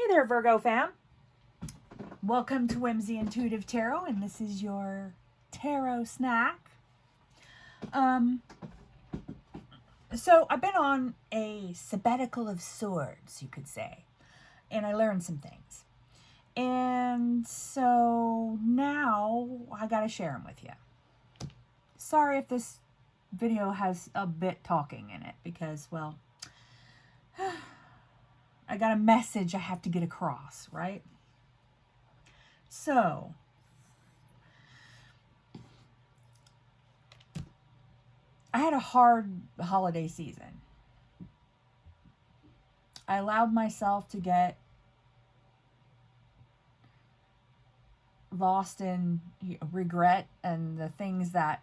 Hey there, Virgo fam. Welcome to Whimsy Intuitive Tarot, and this is your tarot snack. So I've been on a sabbatical of sorts, you could say, and I learned some things. And so now I gotta share them with you. Sorry if this video has a bit talking in it, because, well, I got a message I have to get across, right? So, I had a hard holiday season. I allowed myself to get lost in regret and the things that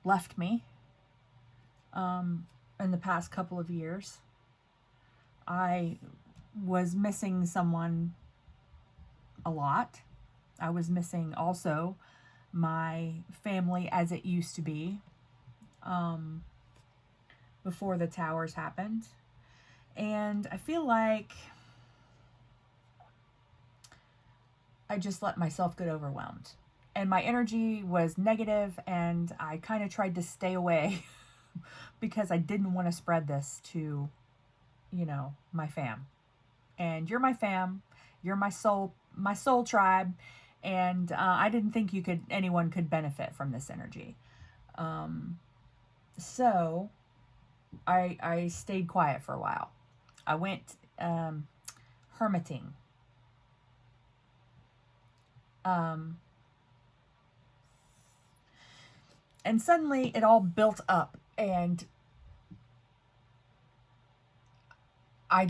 left me in the past couple of years. I was missing someone a lot. I was missing also my family as it used to be before the towers happened. And I feel like I just let myself get overwhelmed. And my energy was negative, and I kind of tried to stay away because I didn't want to spread this to, my fam. And you're my fam. You're my soul tribe. And I didn't think anyone could benefit from this energy. So I stayed quiet for a while. I went hermiting. And suddenly it all built up, and I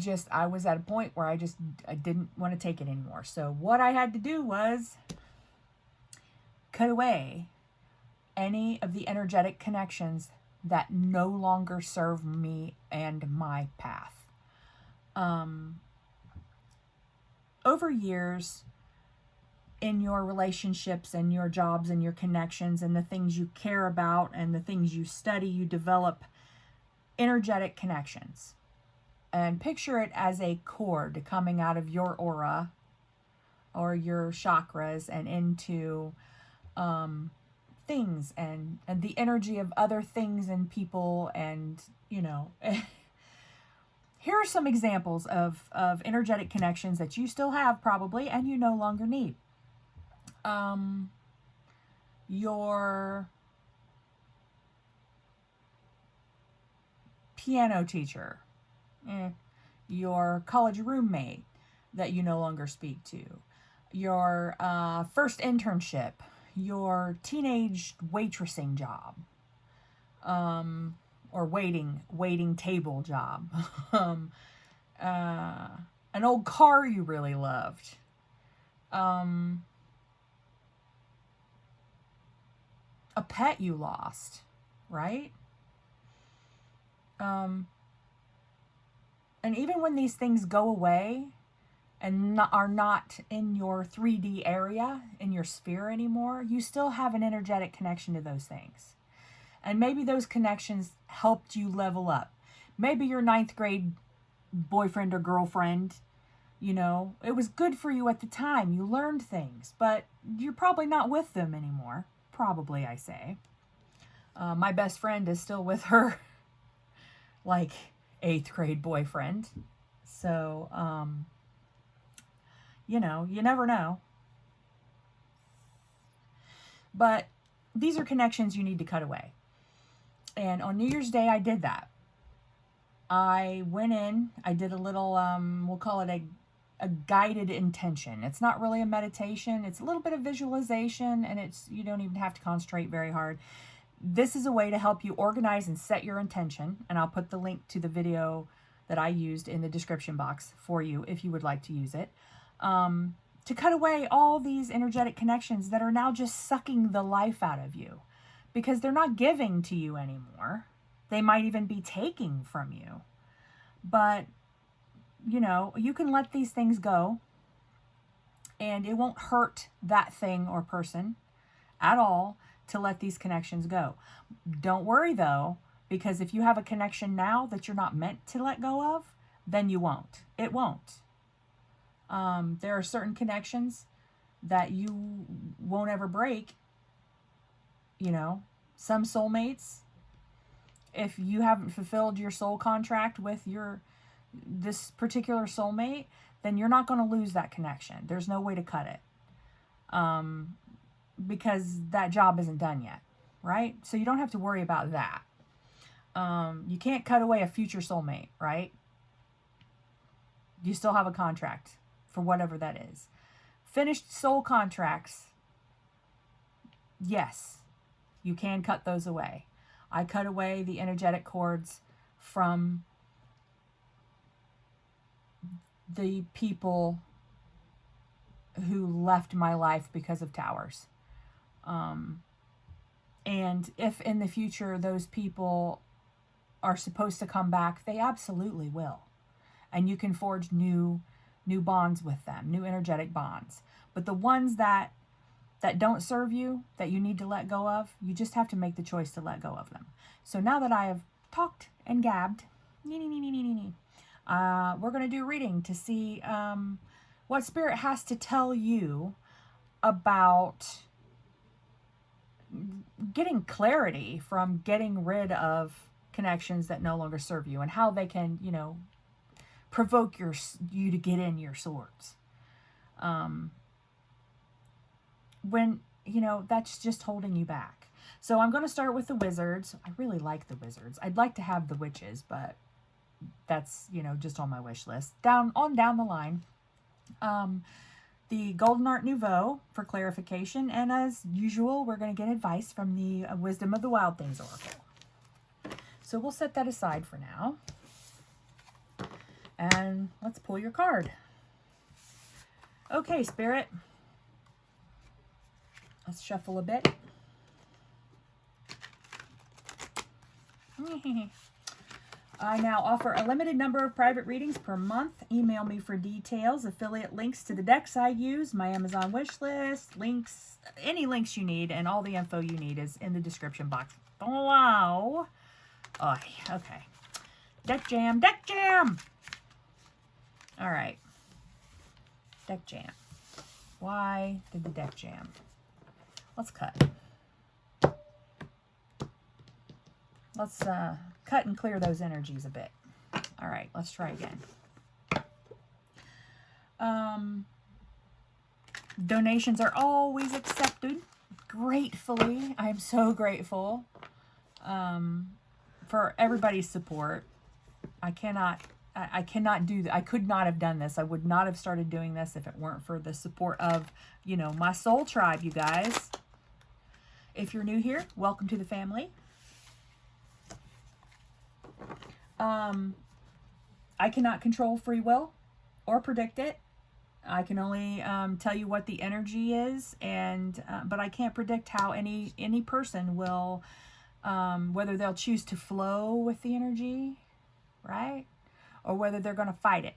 was at a point where I didn't want to take it anymore. So what I had to do was cut away any of the energetic connections that no longer serve me and my path. Over years, in your relationships and your jobs and your connections and the things you care about and the things you study, you develop energetic connections. And picture it as a cord coming out of your aura or your chakras and into things and the energy of other things and people. And, here are some examples of energetic connections that you still have probably and you no longer need. Your piano teacher, your college roommate that you no longer speak to, your first internship, your teenage waitressing job, or waiting table job, an old car you really loved, a pet you lost, right? And even when these things go away and are not in your 3D area, in your sphere anymore, you still have an energetic connection to those things. And maybe those connections helped you level up. Maybe your 9th grade boyfriend or girlfriend, it was good for you at the time. You learned things, but you're probably not with them anymore. Probably, I say. My best friend is still with her, 8th grade boyfriend. So, you never know. But these are connections you need to cut away. And on New Year's Day, I did that. I went in, I did a little, we'll call it a guided intention. It's not really a meditation. It's a little bit of visualization, and you don't even have to concentrate very hard. This is a way to help you organize and set your intention, and I'll put the link to the video that I used in the description box for you if you would like to use it, to cut away all these energetic connections that are now just sucking the life out of you because they're not giving to you anymore. They might even be taking from you. But you can let these things go, and it won't hurt that thing or person at all to let these connections go. Don't worry though, because if you have a connection now that you're not meant to let go of, then you won't. It won't. There are certain connections that you won't ever break. You know, some soulmates, if you haven't fulfilled your soul contract with this particular soulmate, then you're not going to lose that connection. There's no way to cut it. Because that job isn't done yet, right? So you don't have to worry about that. You can't cut away a future soulmate, right? You still have a contract for whatever that is. Finished soul contracts, yes, you can cut those away. I cut away the energetic cords from the people who left my life because of towers. And if in the future those people are supposed to come back, they absolutely will. And you can forge new bonds with them, new energetic bonds. But the ones that don't serve you, that you need to let go of, you just have to make the choice to let go of them. So now that I have talked and gabbed, we're going to do a reading to see what Spirit has to tell you about getting clarity from getting rid of connections that no longer serve you, and how they can, provoke you to get in your swords. When, that's just holding you back. So I'm going to start with the wizards. I really like the wizards. I'd like to have the witches, but that's, just on my wish list. Down the line. The Golden Art Nouveau for clarification. And as usual, we're going to get advice from the Wisdom of the Wild Things Oracle. So we'll set that aside for now. And let's pull your card. Okay, Spirit. Let's shuffle a bit. I now offer a limited number of private readings per month. Email me for details, affiliate links to the decks I use, my Amazon wish list, links, any links you need, and all the info you need is in the description box below. Oh, okay. Deck jam, deck jam! All right. Deck jam. Why did the deck jam? Let's cut. Let's cut and clear those energies a bit. All right, let's try again. Donations are always accepted. Gratefully. I am so grateful for everybody's support. I cannot do that. I could not have done this. I would not have started doing this if it weren't for the support of, my soul tribe, you guys. If you're new here, welcome to the family. I cannot control free will or predict it. I can only tell you what the energy is, but I can't predict how any person will, whether they'll choose to flow with the energy, right? Or whether they're going to fight it.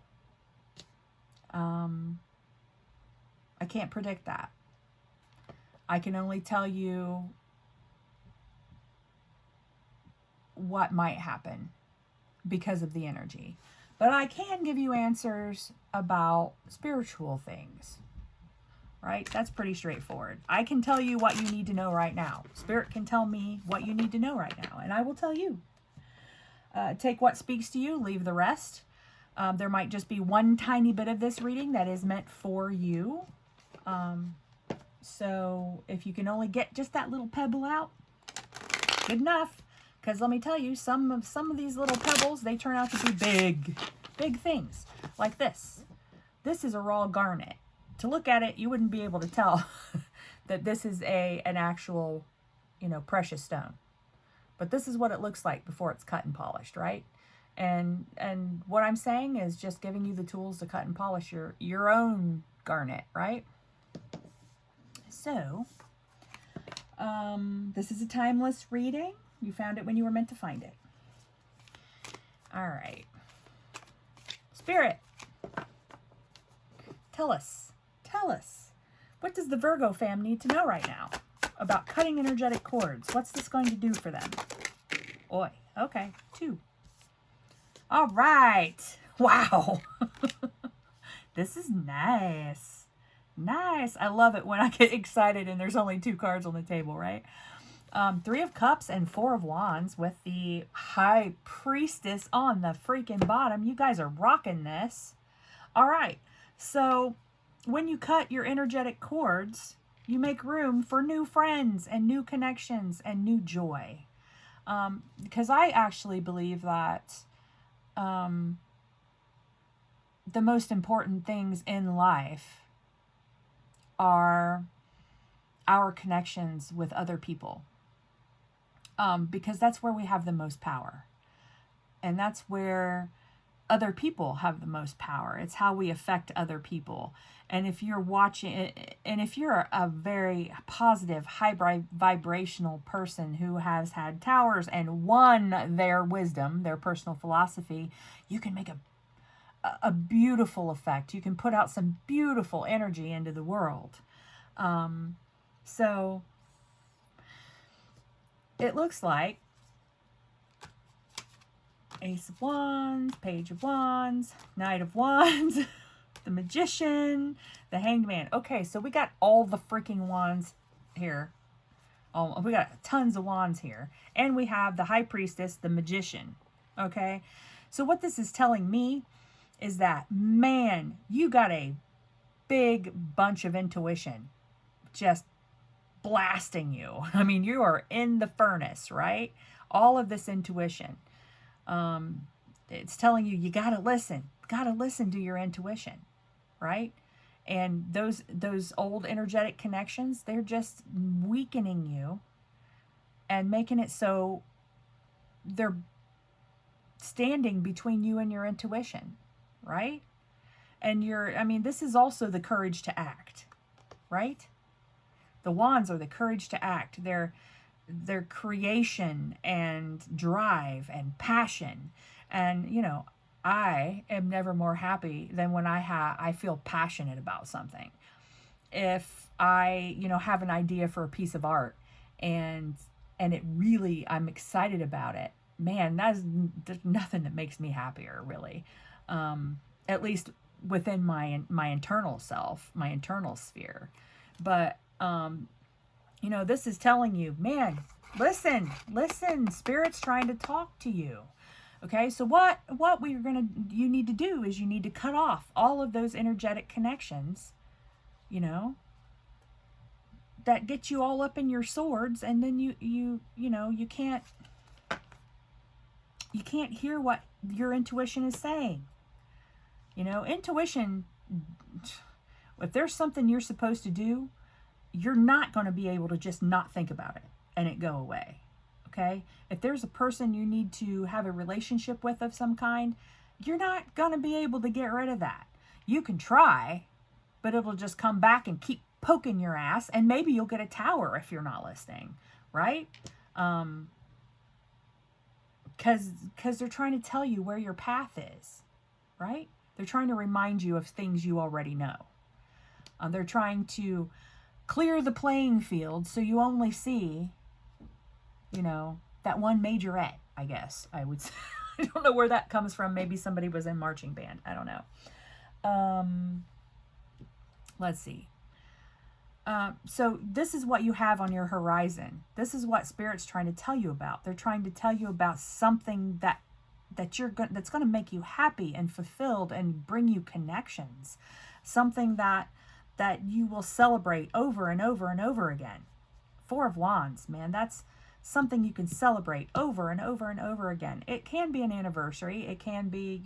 I can't predict that. I can only tell you what might happen because of the energy. But I can give you answers about spiritual things, right? That's pretty straightforward. I can tell you what you need to know right now. Spirit can tell me what you need to know right now, and I will tell you. Take what speaks to you, leave the rest. There might just be one tiny bit of this reading that is meant for you. So if you can only get just that little pebble out, good enough. Because let me tell you, some of these little pebbles, they turn out to be big things. Like this. This is a raw garnet. To look at it, you wouldn't be able to tell that this is an actual, precious stone. But this is what it looks like before it's cut and polished, right? And what I'm saying is just giving you the tools to cut and polish your own garnet, right? So, this is a timeless reading. You found it when you were meant to find it. All right. Spirit, tell us, what does the Virgo fam need to know right now about cutting energetic cords? What's this going to do for them? Oi, okay, 2. All right. Wow. This is nice. Nice. I love it when I get excited and there's only 2 cards on the table, right? 3 of Cups and 4 of Wands with the High Priestess on the freaking bottom. You guys are rocking this. All right. So when you cut your energetic cords, you make room for new friends and new connections and new joy. Because I actually believe that the most important things in life are our connections with other people. Because that's where we have the most power. And that's where other people have the most power. It's how we affect other people. And if you're watching, and if you're a very positive, high vibrational person who has had towers and won their wisdom, their personal philosophy, you can make a beautiful effect. You can put out some beautiful energy into the world. So it looks like Ace of Wands, Page of Wands, Knight of Wands, the Magician, the Hanged Man. Okay, so we got all the freaking wands here. We got tons of wands here. And we have the High Priestess, the Magician. Okay, so what this is telling me is that, man, you got a big bunch of intuition just blasting you. I mean, you are in the furnace, right? All of this intuition. It's telling you gotta listen to your intuition, right? And those old energetic connections, they're just weakening you and making it so they're standing between you and your intuition, right? And this is also the courage to act, right? The wands are the courage to act. They're creation and drive and passion. And, I am never more happy than when I feel passionate about something. If I, have an idea for a piece of art and it really, I'm excited about it, man, there's nothing that makes me happier, really. At least within my internal self, my internal sphere. But, this is telling you, man, listen, Spirit's trying to talk to you. Okay, so what you need to do is you need to cut off all of those energetic connections, that get you all up in your swords, and then you can't hear what your intuition is saying. Intuition, if there's something you're supposed to do, you're not going to be able to just not think about it and it go away. Okay? If there's a person you need to have a relationship with of some kind, you're not going to be able to get rid of that. You can try, but it'll just come back and keep poking your ass, and maybe you'll get a tower if you're not listening, right? Because they're trying to tell you where your path is, right? They're trying to remind you of things you already know. They're trying to clear the playing field so you only see, that one majorette, I guess I would say. I don't know where that comes from. Maybe somebody was in marching band. I don't know. Let's see. So this is what you have on your horizon. This is what Spirit's trying to tell you about. They're trying to tell you about something that's going to make you happy and fulfilled and bring you connections. Something that you will celebrate over and over and over again. 4 of Wands, man, that's something you can celebrate over and over and over again. It can be an anniversary. It can be,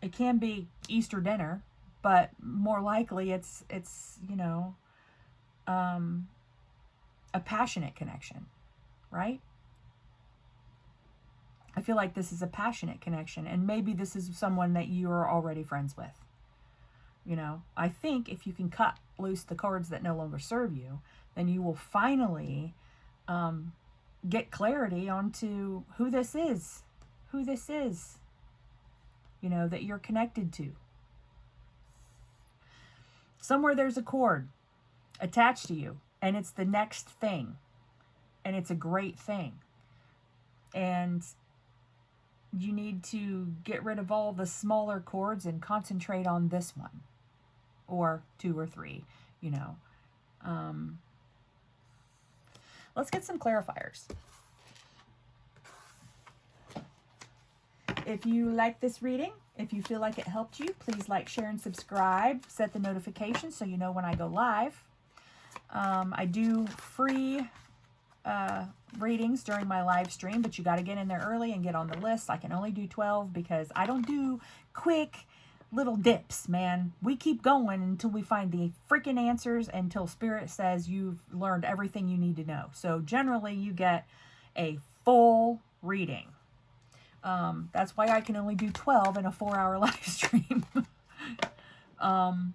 it can be Easter dinner, but more likely it's a passionate connection, right? I feel like this is a passionate connection, and maybe this is someone that you are already friends with. I think if you can cut loose the cords that no longer serve you, then you will finally get clarity onto who this is, that you're connected to. Somewhere there's a cord attached to you, and it's the next thing, and it's a great thing. And you need to get rid of all the smaller chords and concentrate on this one, or 2 or 3, you know. Let's get some clarifiers. If you like this reading, if you feel like it helped you, please like, share, and subscribe. Set the notifications so you know when I go live. I do free readings during my live stream, but you got to get in there early and get on the list. I can only do 12 because I don't do quick little dips, man. We keep going until we find the freaking answers, until Spirit says you've learned everything you need to know. So generally you get a full reading. That's why I can only do 12 in a 4-hour live stream. Come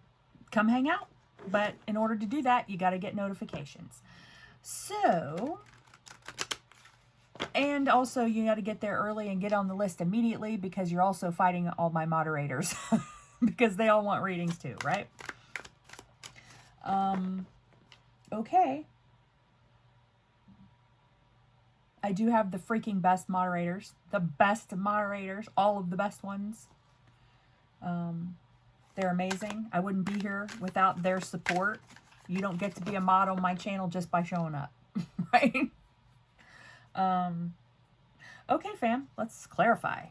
hang out. But in order to do that, you got to get notifications. So, and also you got to get there early and get on the list immediately, because you're also fighting all my moderators because they all want readings too, right? Okay. I do have the freaking best moderators, all of the best ones. They're amazing. I wouldn't be here without their support. You don't get to be a mod on my channel just by showing up, right? Okay, fam, let's clarify.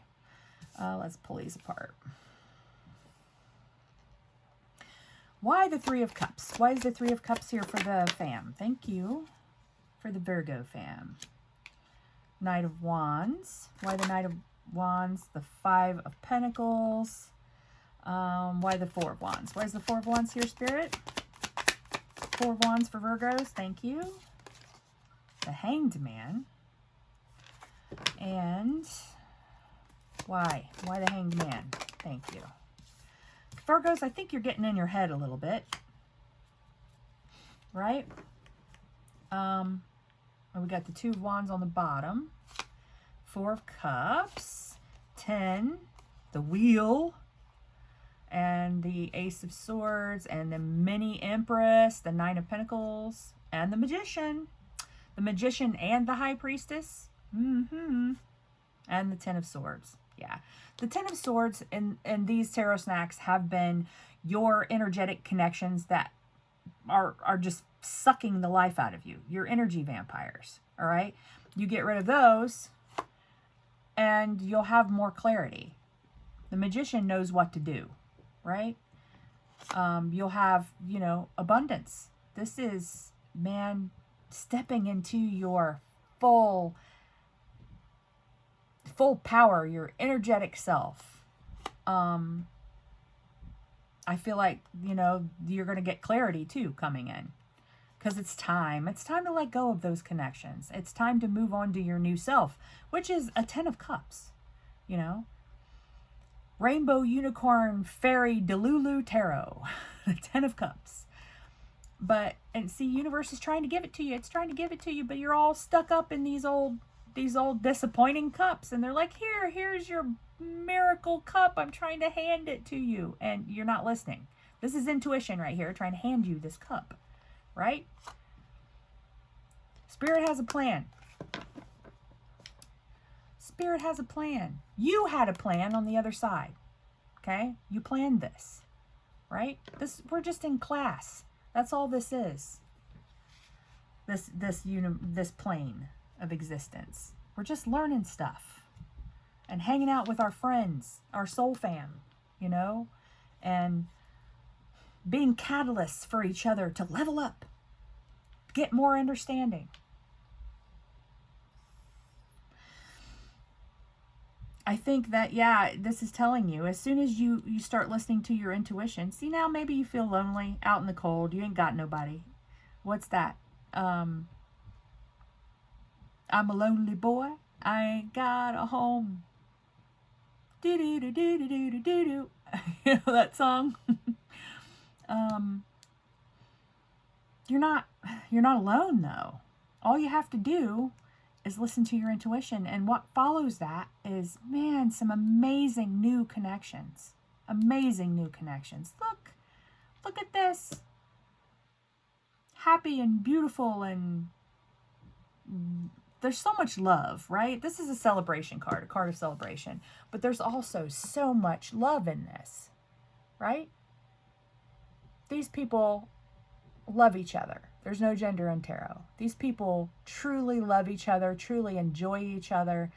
Let's pull these apart. Why the 3 of Cups? Why is the 3 of Cups here for the fam? Thank you for the Virgo fam. Knight of Wands. Why the Knight of Wands? The 5 of Pentacles. Why the 4 of Wands? Why is the 4 of Wands here, Spirit? 4 of Wands for Virgos. Thank you. The Hanged Man. And why? Why the Hanged Man? Thank you. Virgos, I think you're getting in your head a little bit. Right? We got the 2 of Wands on the bottom. 4 of Cups. 10. The Wheel. And the Ace of Swords. And the Mini Empress. The 9 of Pentacles. And the Magician. The Magician and the High Priestess. And the 10 of Swords. Yeah. The 10 of Swords and these tarot snacks have been your energetic connections that are just sucking the life out of you. Your energy vampires. All right. You get rid of those and you'll have more clarity. The Magician knows what to do. Right. You'll have, you know, abundance. This is, man, stepping into your full power, your energetic self. I feel like, you know, you're going to get clarity too coming in, because it's time to let go of those connections. It's time to move on to your new self, which is a 10 of Cups, you know, Rainbow Unicorn Fairy Delulu Tarot, the 10 of Cups. But, and see, universe is trying to give it to you. It's trying to give it to you, but you're all stuck up in these old disappointing cups, and they're like, here's your miracle cup, I'm trying to hand it to you, and you're not listening. This is intuition right here, trying to hand you this cup, right? Spirit has a plan. Spirit has a plan. You had a plan on the other side. Okay, you planned this, right? We're just in class. That's all this is. This plane of existence. We're just learning stuff and hanging out with our friends, our soul fam, you know, and being catalysts for each other to level up, get more understanding. I think that, yeah, this is telling you, as soon as you start listening to your intuition, see, now maybe you feel lonely out in the cold, you ain't got nobody. What's that? I'm a lonely boy, I ain't got a home. Do-do-do-do-do-do-do-do. You know that song? You're not alone, though. All you have to do is listen to your intuition, and what follows that is, man, some amazing new connections. Amazing new connections. Look at this. Happy and beautiful and there's so much love, right? This is a celebration card, a card of celebration. But there's also so much love in this, right? These people love each other. There's no gender in tarot. These people truly love each other, truly enjoy each other,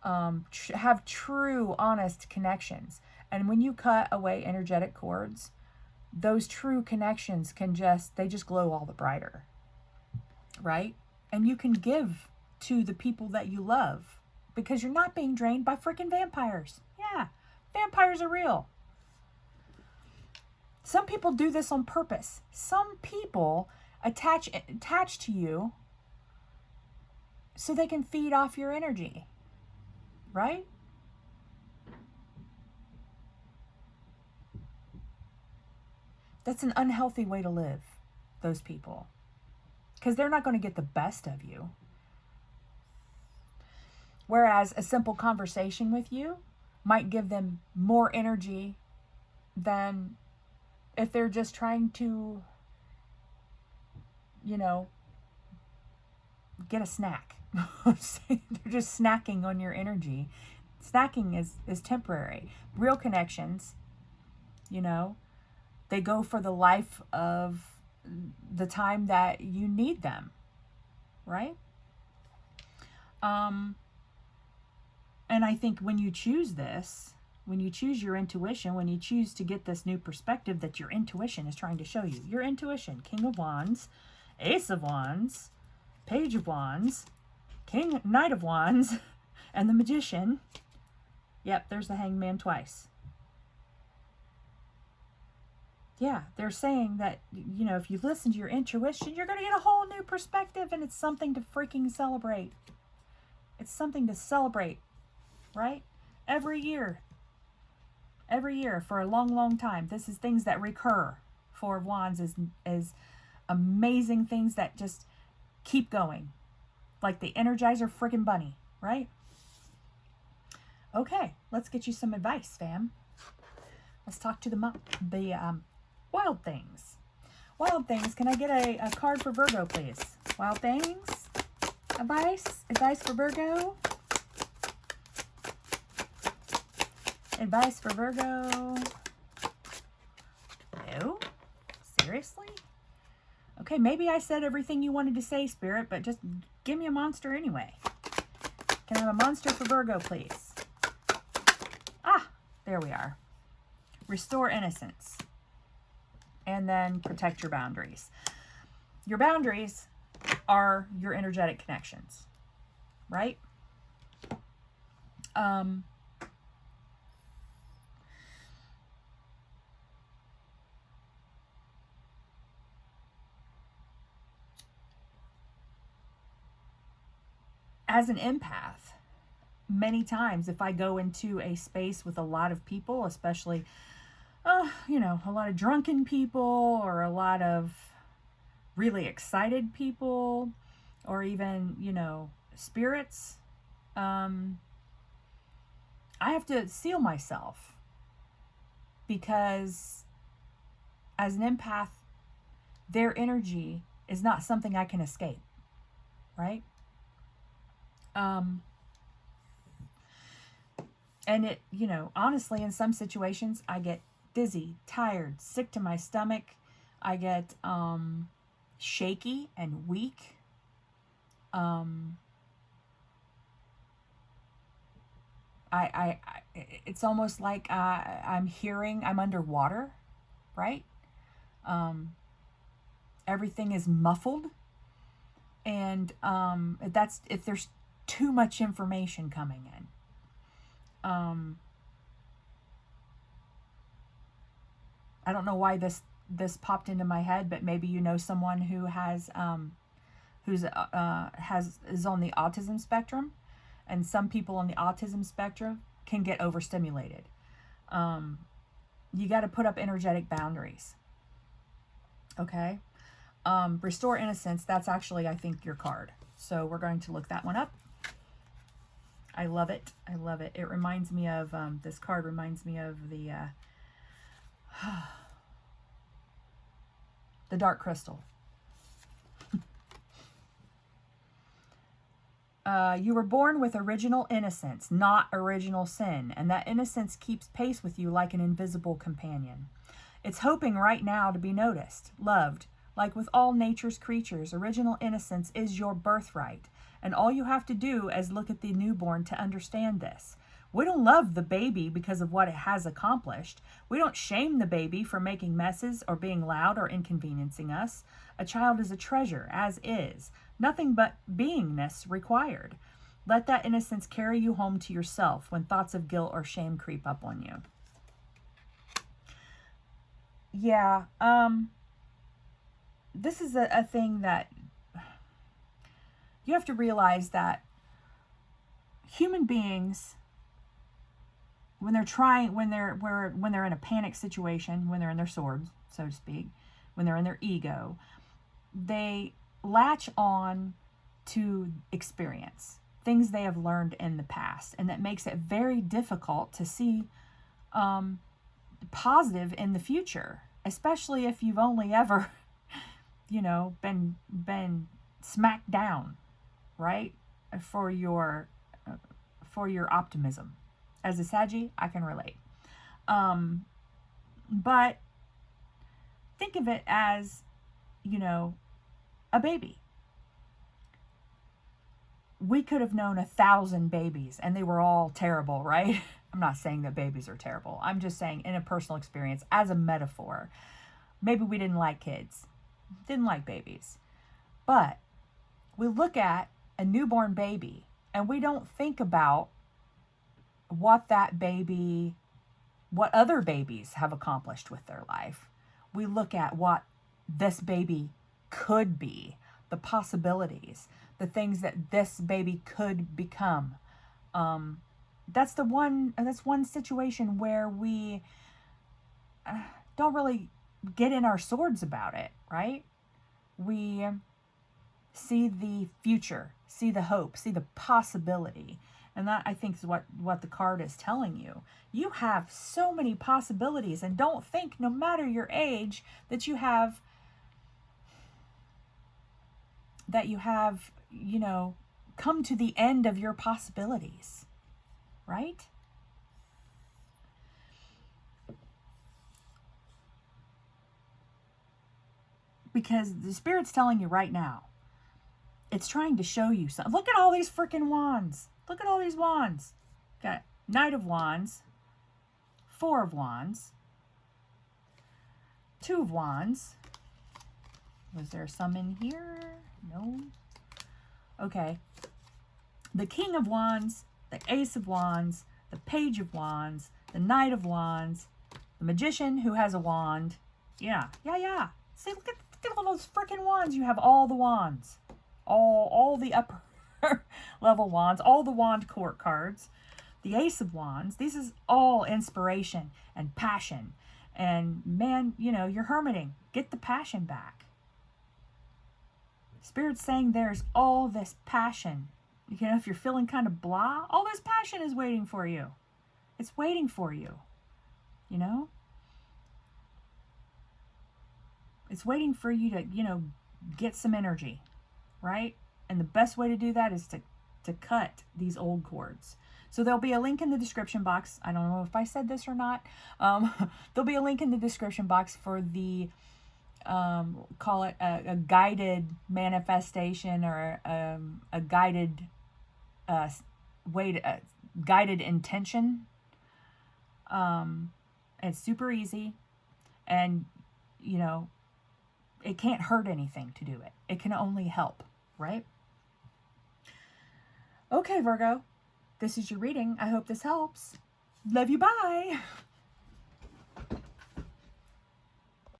have true, honest connections. And when you cut away energetic cords, those true connections they just glow all the brighter, right? And you can give to the people that you love because you're not being drained by freaking vampires. Yeah, vampires are real. Some people do this on purpose. Some people attach to you so they can feed off your energy, right? That's an unhealthy way to live, those people, because they're not going to get the best of you. Whereas a simple conversation with you might give them more energy than if they're just trying to, get a snack. They're just snacking on your energy. Snacking is temporary. Real connections, they go for the life of the time that you need them, right? And I think when you choose this, when you choose your intuition, when you choose to get this new perspective that your intuition is trying to show you, your intuition, King of Wands, Ace of Wands, Page of Wands, Knight of Wands, and the Magician. Yep, there's the Hangman twice. Yeah, they're saying that, if you listen to your intuition, you're going to get a whole new perspective, and it's something to freaking celebrate. It's something to celebrate, right? Every year for a long, long time. This is things that recur. Four of Wands is amazing things that just keep going. Like the Energizer friggin' bunny, right? Okay, let's get you some advice, fam. Let's talk to the wild things. Wild things, can I get a card for Virgo, please? Wild things? Advice for Virgo? Advice for Virgo? No? Seriously? Okay, maybe I said everything you wanted to say, Spirit, but just give me a monster anyway. Can I have a monster for Virgo, please? Ah, there we are. Restore innocence. And then protect your boundaries. Your boundaries are your energetic connections, right? As an empath, many times if I go into a space with a lot of people, especially, a lot of drunken people or a lot of really excited people or even, spirits, I have to seal myself because as an empath, their energy is not something I can escape, right? And it, honestly, in some situations, I get dizzy, tired, sick to my stomach. I get shaky and weak. It's almost like I'm underwater, right? Everything is muffled. And that's if there's too much information coming in. I don't know why this popped into my head, but maybe someone who is on the autism spectrum, and some people on the autism spectrum can get overstimulated. You got to put up energetic boundaries. Okay. Restore innocence. That's actually, I think, your card. So we're going to look that one up. I love it. I love it. It reminds me of, this card reminds me of the Dark Crystal. You were born with original innocence, not original sin, and that innocence keeps pace with you like an invisible companion. It's hoping right now to be noticed, loved. Like with all nature's creatures, original innocence is your birthright, and all you have to do is look at the newborn to understand this. We don't love the baby because of what it has accomplished. We don't shame the baby for making messes or being loud or inconveniencing us. A child is a treasure, as is. Nothing but beingness required. Let that innocence carry you home to yourself when thoughts of guilt or shame creep up on you. Yeah, this is a thing that you have to realize that human beings, when they're in a panic situation, when they're in their swords, so to speak, when they're in their ego, they latch on to experience, things they have learned in the past, and that makes it very difficult to see positive in the future, especially if you've only ever, been smacked down, right, for your optimism. As a Saggy, I can relate. But think of it as, a baby. We could have known 1,000 babies and they were all terrible, right? I'm not saying that babies are terrible. I'm just saying in a personal experience, as a metaphor, maybe we didn't like kids, didn't like babies. But we look at a newborn baby and we don't think about what other babies have accomplished with their life. We look at what this baby could be, the possibilities, the things that this baby could become. That's one situation where we don't really get in our swords about it, right? We see the future, see the hope, see the possibility. And that, I think, is what the card is telling you. You have so many possibilities, and don't think, no matter your age, that you have, come to the end of your possibilities, right? Because the Spirit's telling you right now, it's trying to show you something. Look at all these freaking wands. Look at all these wands. Got Knight of Wands, Four of Wands, Two of Wands. Was there some in here? No. Okay. The King of Wands, the Ace of Wands, the Page of Wands, the Knight of Wands, the Magician who has a wand. Yeah. See, look at all those freaking wands. You have all the wands. All the upper level wands, all the wand court cards, the Ace of Wands. This is all inspiration and passion. And man, you're hermiting. Get the passion back. Spirit's saying there's all this passion. If you're feeling kind of blah, all this passion is waiting for you. It's waiting for you. It's waiting for you to, get some energy, right? And the best way to do that is to cut these old cords. So there'll be a link in the description box. I don't know if I said this or not. There'll be a link in the description box for the, call it a guided manifestation or a guided guided intention. It's super easy, and it can't hurt anything to do it. It can only help, right? Okay, Virgo, this is your reading. I hope this helps. Love you. Bye.